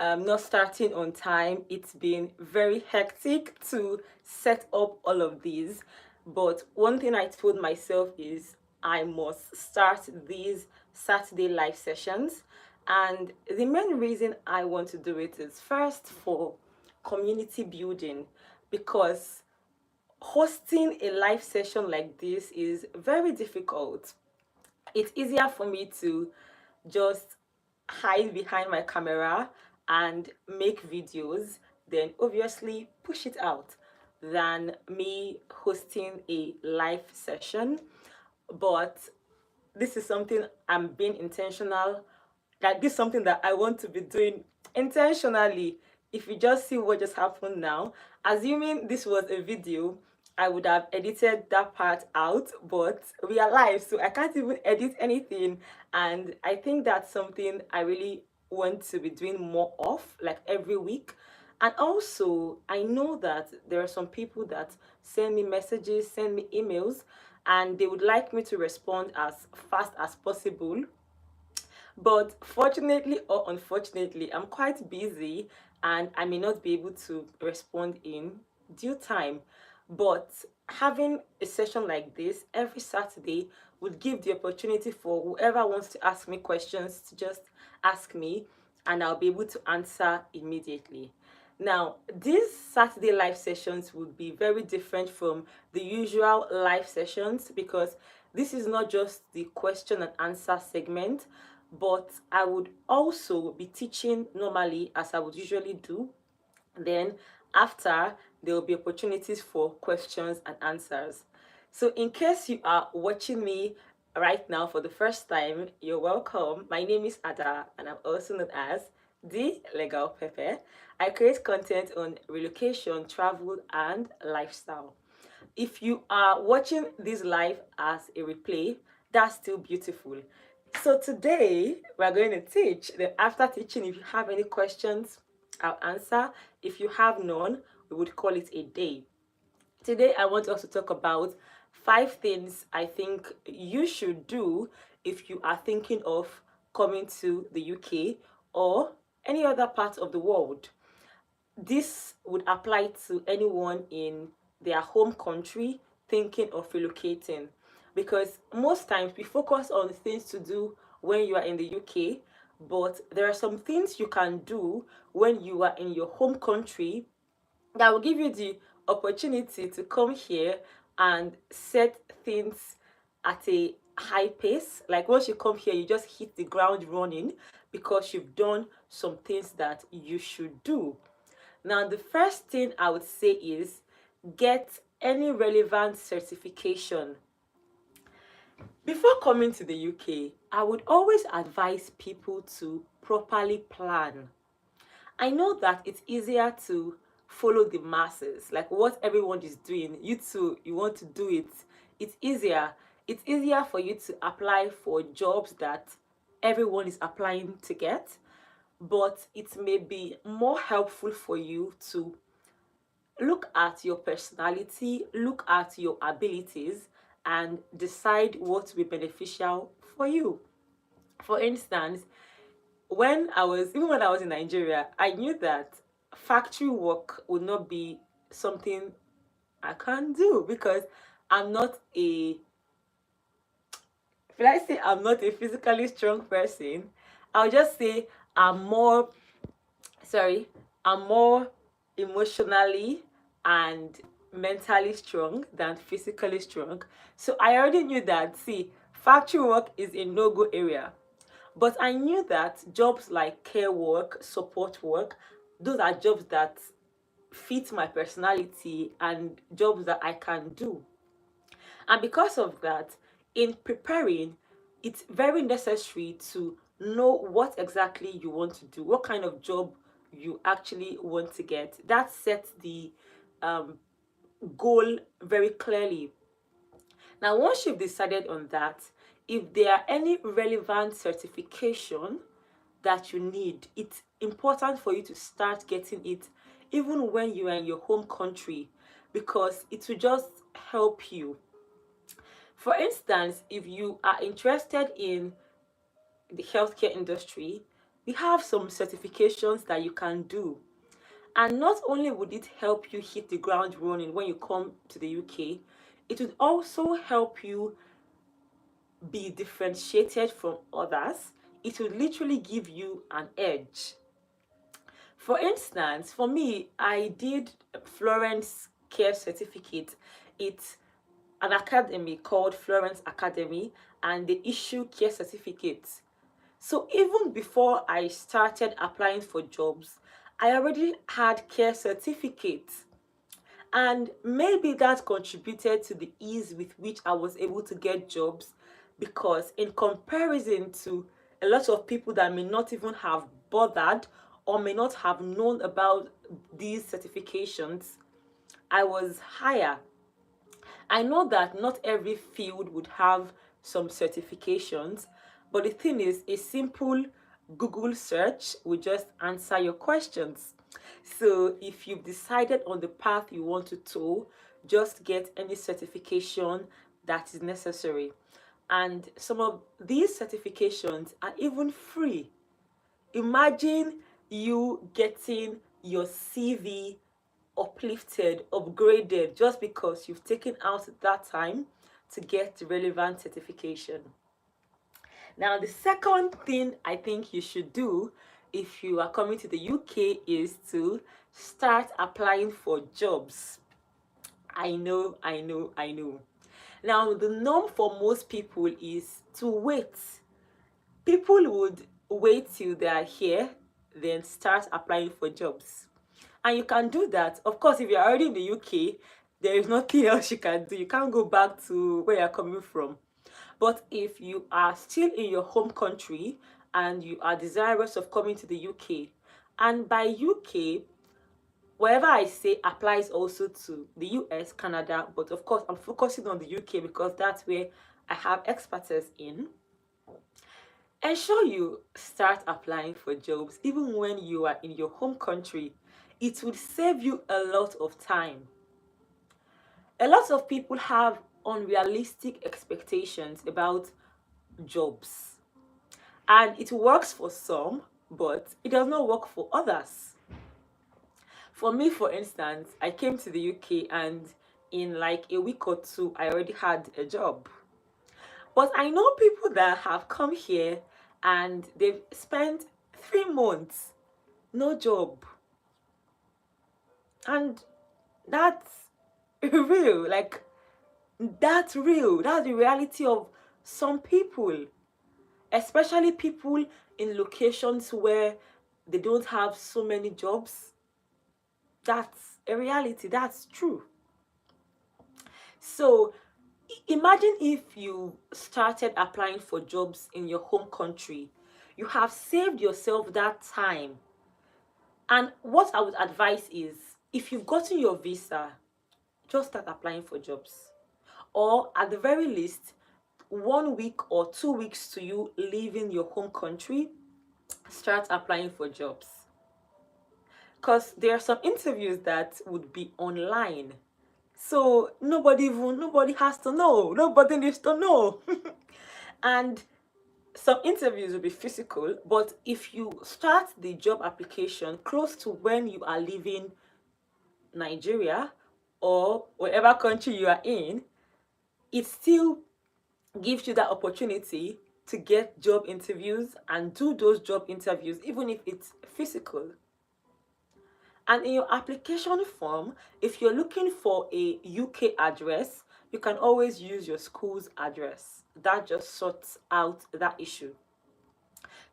not starting on time. It's been very hectic to set up all of these. But one thing I told myself is I must start these Saturday live sessions. And the main reason I want to do it is first for community building, because hosting a live session like this is very difficult. It's easier for me to just hide behind my camera and make videos, then obviously push it out, than me hosting a live session. But this is something I'm being intentional, like this is something that I want to be doing intentionally. If you just see what just happened now, assuming this was a video, I would have edited that part out, but we are live, so I can't even edit anything. And I think that's something I really want to be doing more of, like every week. And also, I know that there are some people that send me messages, send me emails, and they would like me to respond as fast as possible. But fortunately or unfortunately, I'm quite busy and I may not be able to respond in due time. But having a session like this every Saturday would give the opportunity for whoever wants to ask me questions to just ask me, and I'll be able to answer immediately. Now, these Saturday live sessions would be very different from the usual live sessions, because this is not just the question and answer segment, but I would also be teaching normally as I would usually do. Then after, there will be opportunities for questions and answers. So in case you are watching me right now for the first time, you're welcome. My name is Ada and I'm also known as the Legal Pepe. I create content on relocation, travel, and lifestyle. If you are watching this live as a replay, that's still beautiful. So today we're going to teach. Then after teaching, if you have any questions, I'll answer. If you have none, we would call it a day. Today I want us to talk about 5 things I think you should do if you are thinking of coming to the UK or any other part of the world. This would apply to anyone in their home country thinking of relocating, because most times we focus on things to do when you are in the UK, but there are some things you can do when you are in your home country that will give you the opportunity to come here and set things at a high pace. Like once you come here, you just hit the ground running because you've done some things that you should do. Now, the first thing I would say is get any relevant certification. Before coming to the UK, I would always advise people to properly plan. I know that it's easier to follow the masses, like what everyone is doing. You too, you want to do it. It's easier. It's easier for you to apply for jobs that everyone is applying to get, but it may be more helpful for you to look at your personality, look at your abilities, and decide what will be beneficial for you. For instance, when I was in Nigeria, I knew that factory work would not be something I can do, because I'm not a, will I say I'm not a physically strong person? I'll just say I'm more, sorry, I'm more emotionally and mentally strong than physically strong. So I already knew that, see, factory work is a no-go area. But I knew that jobs like care work, support work, those are jobs that fit my personality and jobs that I can do. And because of that, in preparing, it's very necessary to know what exactly you want to do, what kind of job you actually want to get. That sets the um, goal very clearly. Now, once you've decided on that, if there are any relevant certification that you need, it's important for you to start getting it even when you are in your home country, because it will just help you. For instance, if you are interested in the healthcare industry, we have some certifications that you can do. And not only would it help you hit the ground running when you come to the UK, it would also help you be differentiated from others. It would literally give you an edge. For instance, for me, I did Florence Care Certificate. It's an academy called Florence Academy, and they issue care certificates. So even before I started applying for jobs, I already had care certificates. And maybe that contributed to the ease with which I was able to get jobs, because in comparison to a lot of people that may not even have bothered or may not have known about these certifications, I was higher. I know that not every field would have some certifications, but the thing is, a simple Google search will just answer your questions. So if you've decided on the path you want to tow, just get any certification that is necessary. And some of these certifications are even free. Imagine you getting your CV uplifted, upgraded, just because you've taken out that time to get relevant certification. Now, the second thing I think you should do if you are coming to the UK is to start applying for jobs. I know. Now, the norm for most people is to wait. People would wait till they are here, then start applying for jobs. And you can do that. Of course, if you're already in the UK, there is nothing else you can do. You can't go back to where you're coming from. But if you are still in your home country and you are desirous of coming to the UK, and by UK, whatever I say applies also to the US, Canada, but of course, I'm focusing on the UK because that's where I have expertise in. Ensure you start applying for jobs even when you are in your home country. It would save you a lot of time. A lot of people have unrealistic expectations about jobs, and it works for some, but it does not work for others. For me, for instance, I came to the UK and in like a week or two, I already had a job. But I know people that have come here and they've spent 3 months, no job. And that's real. Like, that's real. That's the reality of some people, especially people in locations where they don't have so many jobs. That's a reality. That's true. So imagine if you started applying for jobs in your home country. You have saved yourself that time. And what I would advise is, if you've gotten your visa, just start applying for jobs. Or at the very least, 1 week or 2 weeks to you leaving your home country, start applying for jobs. Because there are some interviews that would be online. So nobody has to know. Nobody needs to know. And some interviews will be physical, but if you start the job application close to when you are leaving Nigeria or whatever country you are in, it still gives you that opportunity to get job interviews and do those job interviews, even if it's physical. And in your application form, if you're looking for a UK address, you can always use your school's address. That just sorts out that issue.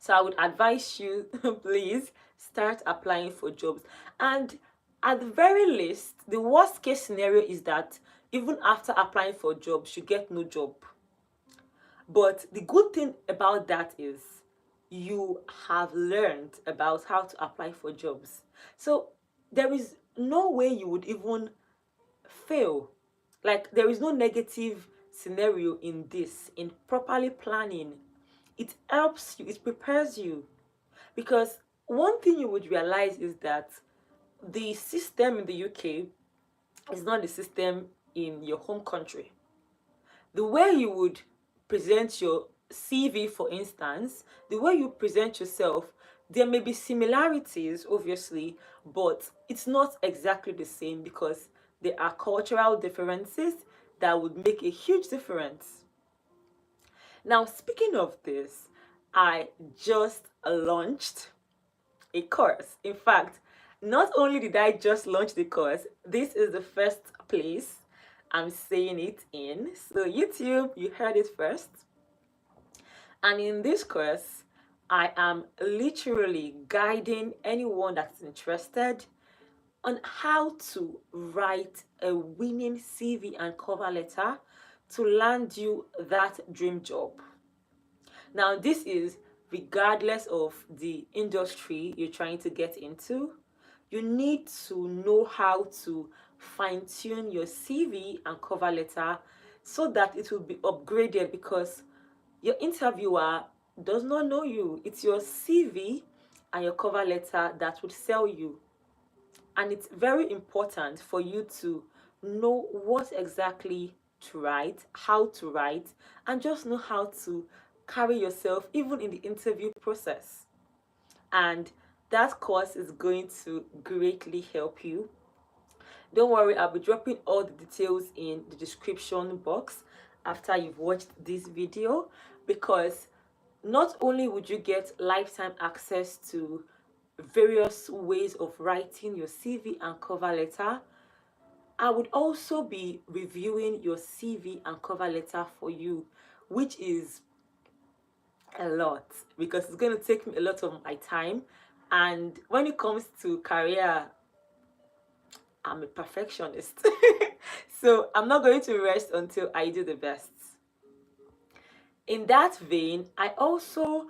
So I would advise you, please start applying for jobs. And at the very least, the worst case scenario is that even after applying for jobs, you get no job. But the good thing about that is you have learned about how to apply for jobs. So there is no way you would even fail. Like, there is no negative scenario in this, in properly planning. It helps you, it prepares you. Because one thing you would realize is that the system in the UK is not the system in your home country. The way you would present your CV, for instance, the way you present yourself There may be similarities, obviously, but it's not exactly the same because there are cultural differences that would make a huge difference. Now, speaking of this, I just launched a course. In fact, not only did I just launch the course, this is the first place I'm saying it in. So, YouTube, you heard it first. And in this course, I am literally guiding anyone that's interested on how to write a winning CV and cover letter to land you that dream job. Now, this is regardless of the industry you're trying to get into. You need to know how to fine tune your CV and cover letter so that it will be upgraded, because your interviewer does not know you. It's your CV and your cover letter that would sell you. And it's very important for you to know what exactly to write, how to write, and just know how to carry yourself even in the interview process. And that course is going to greatly help you. Don't worry, I'll be dropping all the details in the description box after you've watched this video, because not only would you get lifetime access to various ways of writing your CV and cover letter, I would also be reviewing your CV and cover letter for you, which is a lot because it's going to take me a lot of my time. And when it comes to career, I'm a perfectionist. So I'm not going to rest until I do the best. In that vein, I also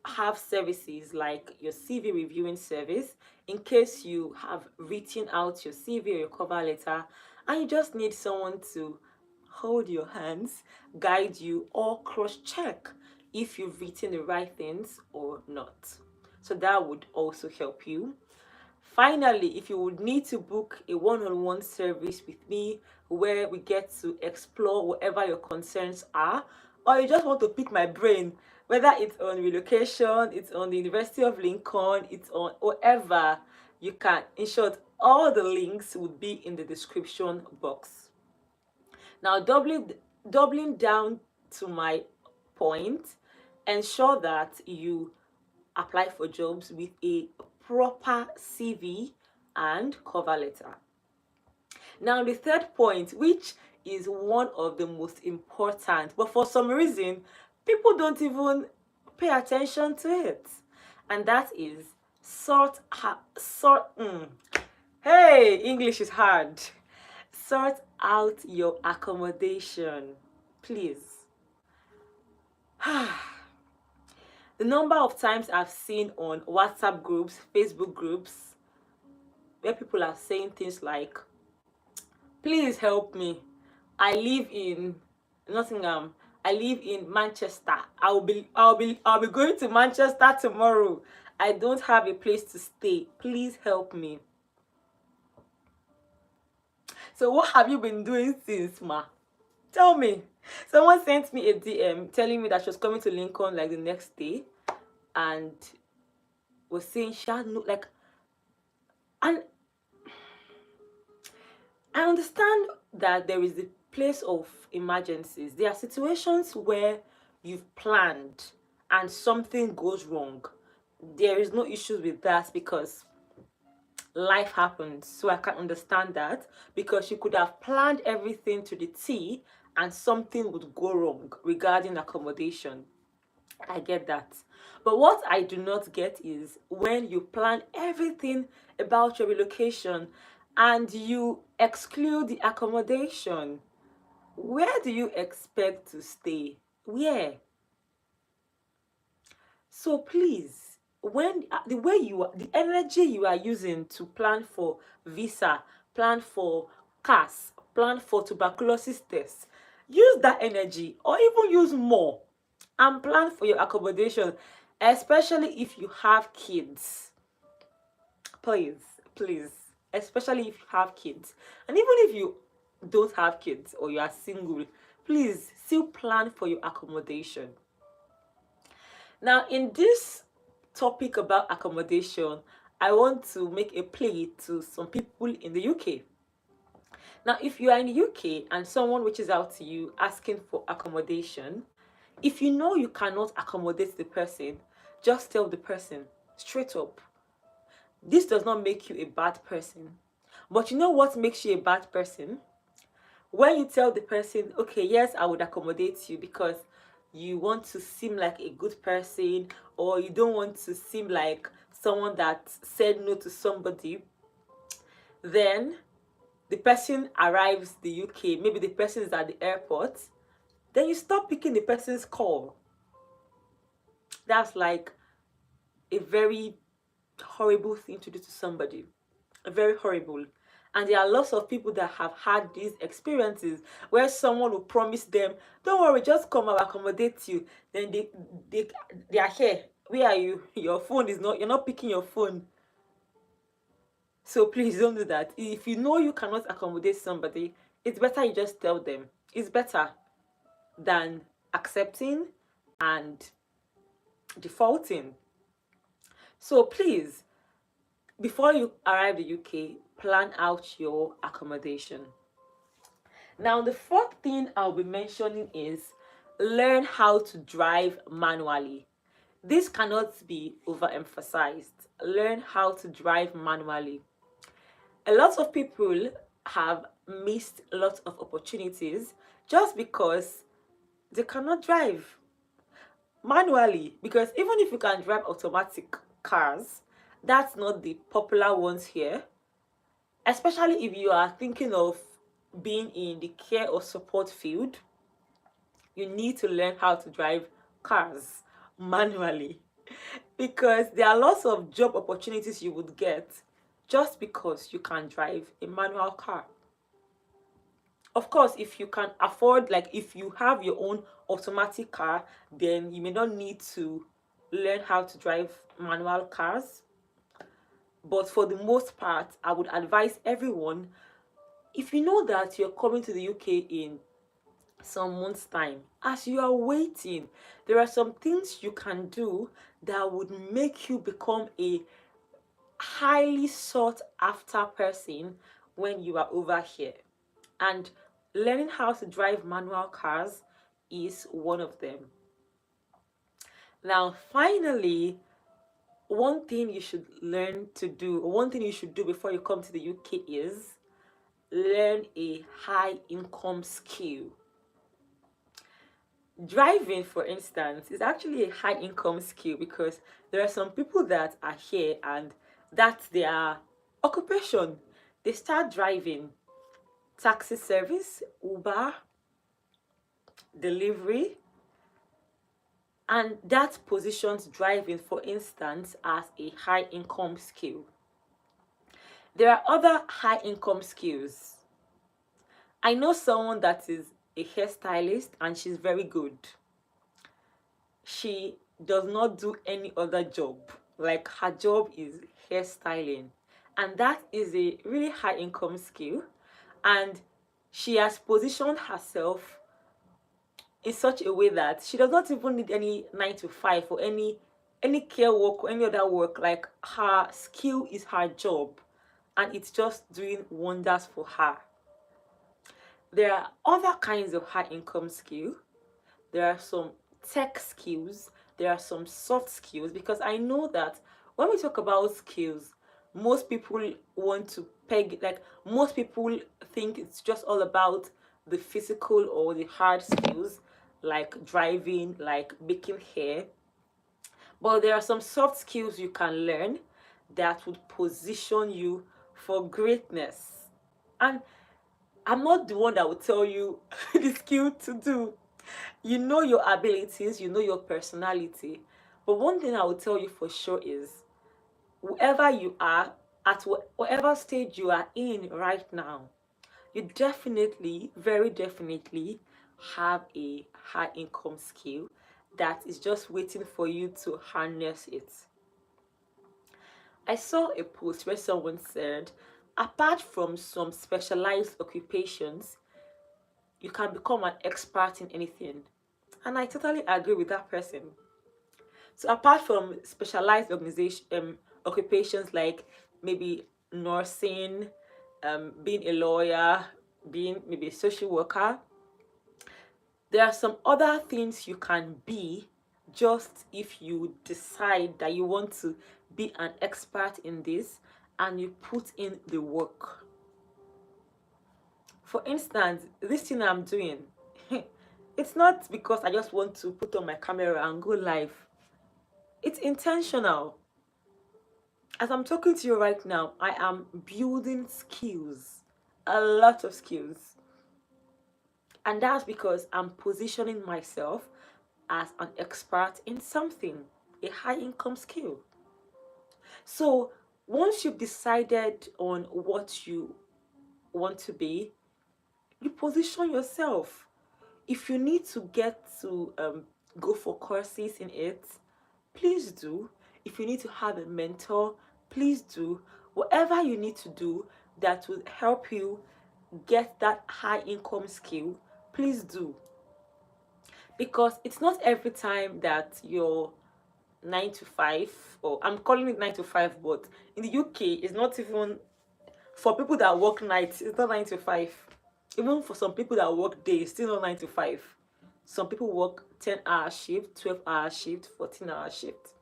have services like your CV reviewing service in case you have written out your CV or your cover letter and you just need someone to hold your hands, guide you, or cross check if you've written the right things or not. So that would also help you. Finally, if you would need to book a one-on-one service with me where we get to explore whatever your concerns are, or you just want to pick my brain, whether it's on relocation, it's on the University of Lincoln, it's on whatever, you can. In short, all the links would be in the description box. Now, doubling down to my point, ensure that you apply for jobs with a proper CV and cover letter. Now, the third point, which is one of the most important, but for some reason, people don't even pay attention to it, and that is hey, English is hard. Sort out your accommodation, please. The number of times I've seen on WhatsApp groups, Facebook groups, where people are saying things like, please help me. I live in Nottingham. I live in Manchester. I'll be going to Manchester tomorrow. I don't have a place to stay. Please help me. So what have you been doing since, ma? Tell me. Someone sent me a DM telling me that she was coming to Lincoln like the next day and was saying she had no, like, and I understand that there is the place of emergencies. There are situations where you've planned and something goes wrong. There is no issues with that because life happens. So I can understand that, because you could have planned everything to the T and something would go wrong regarding accommodation. I get that. But what I do not get is when you plan everything about your relocation and you exclude the accommodation. Where do you expect to stay? Where? So please, when the way you are, the energy you are using to plan for visa, plan for CAS, plan for tuberculosis tests, use that energy or even use more and plan for your accommodation, especially if you have kids. Please, please, especially if you have kids. And even if you don't have kids or you are single, please still plan for your accommodation. Now, in this topic about accommodation, I want to make a plea to some people in the UK. Now, if you are in the UK and someone reaches out to you asking for accommodation, if you know you cannot accommodate the person, just tell the person straight up. This does not make you a bad person. But you know what makes you a bad person? When you tell the person, okay, yes, I would accommodate you because you want to seem like a good person, or you don't want to seem like someone that said no to somebody, then the person arrives the UK, maybe the person is at the airport, then you stop picking the person's call. That's like a very horrible thing to do to somebody. Very horrible. And there are lots of people that have had these experiences where someone will promise them, don't worry, just come, I'll accommodate you. Then they they are here. Where are you? Your phone is not, you're not picking your phone. So please don't do that. If you know you cannot accommodate somebody, it's better you just tell them. It's better than accepting and defaulting. So please, before you arrive the UK, plan out your accommodation. Now, the fourth thing I'll be mentioning is learn how to drive manually. This cannot be overemphasized. Learn how to drive manually. A lot of people have missed a lot of opportunities just because they cannot drive manually. Because even if you can drive automatic cars, that's not the popular ones here. Especially if you are thinking of being in the care or support field, you need to learn how to drive cars manually, because there are lots of job opportunities you would get just because you can drive a manual car. Of course, if you can afford, like if you have your own automatic car, then you may not need to learn how to drive manual cars. But for the most part, I would advise everyone, if you know that you're coming to the UK in some months' time, as you are waiting, there are some things you can do that would make you become a highly sought after person when you are over here. And learning how to drive manual cars is one of them. Now, finally, one thing you should learn to do, or one thing you should do before you come to the UK is learn a high income skill. Driving, for instance, is actually a high income skill because there are some people that are here and that's their occupation. They start driving taxi service, Uber, delivery, and that positions driving, for instance, as a high income skill. There are other high income skills. I know someone that is a hairstylist and she's very good. She does not do any other job. Like her job is hairstyling. And that is a really high income skill. And she has positioned herself in such a way that she does not even need any 9 to 5 or any care work or any other work. Like her skill is her job and it's just doing wonders for her. There are other kinds of high income skill. There are some tech skills, there are some soft skills, because I know that when we talk about skills, most people want to peg, like most people think it's just all about the physical or the hard skills like driving, like making hair. But there are some soft skills you can learn that would position you for greatness. And I'm not the one that will tell you the skill to do. You know your abilities, you know your personality. But one thing I will tell you for sure is whoever you are, at whatever stage you are in right now, you definitely, very definitely have a high income skill that is just waiting for you to harness it. I saw a post where someone said, apart from some specialized occupations, you can become an expert in anything. And I totally agree with that person. So apart from specialized occupations like maybe nursing, being a lawyer, being maybe a social worker, there are some other things you can be just if you decide that you want to be an expert in this and you put in the work. For instance, this thing I'm doing, it's not because I just want to put on my camera and go live. It's intentional. As I'm talking to you right now, I am building skills, a lot of skills. And that's because I'm positioning myself as an expert in something, a high income skill. So once you've decided on what you want to be, you position yourself. If you need to get to go for courses in it, please do. If you need to have a mentor, please do. Whatever you need to do that will help you get that high income skill, please do. Because it's not every time that you're 9 to 5, or I'm calling it 9 to 5, but in the UK it's not even, for people that work nights it's not 9 to 5. Even for some people that work days, still not 9 to 5. Some people work 10-hour shift, 12-hour shift, 14-hour shift.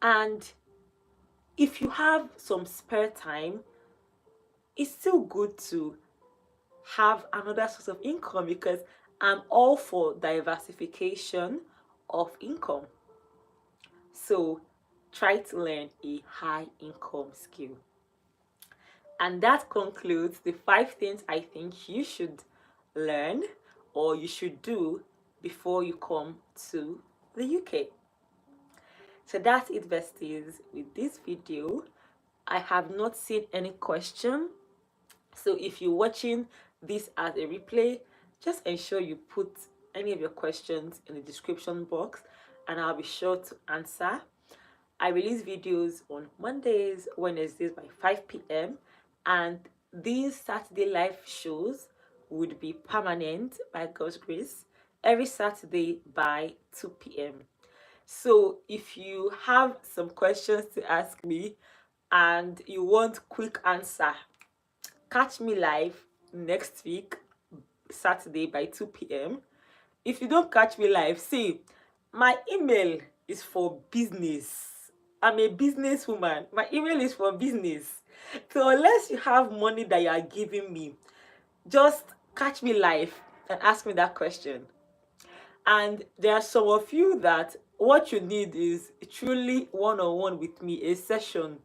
And if you have some spare time, it's still good to have another source of income, because I'm all for diversification of income. So try to learn a high income skill. And that concludes the 5 things I think you should learn or you should do before you come to the UK. So that's it, besties, with this video. I have not seen any question. So if you're watching this as a replay, just ensure you put any of your questions in the description box and I'll be sure to answer. I release videos on Mondays, Wednesdays by 5 p.m. and these Saturday live shows would be permanent by God's grace every Saturday by 2 p.m. So if you have some questions to ask me and you want quick answer, catch me live next week, Saturday by 2 p.m. If you don't catch me live, see, my email is for business. I'm a businesswoman. My email is for business. So unless you have money that you are giving me, just catch me live and ask me that question. And there are some of you that what you need is truly one-on-one with me, a session.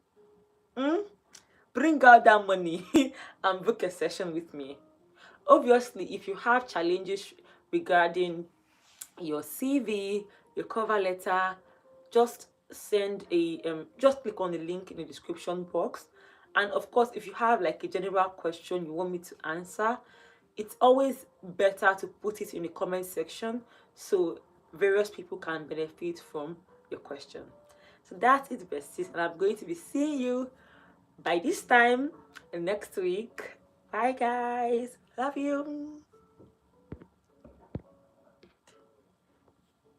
Bring out that money and book a session with me. Obviously, if you have challenges regarding your CV, your cover letter, just send a just click on the link in the description box. And of course, if you have like a general question you want me to answer, it's always better to put it in the comment section so various people can benefit from your question. So that's it, besties, and I'm going to be seeing you by this time next week. Bye guys, love you.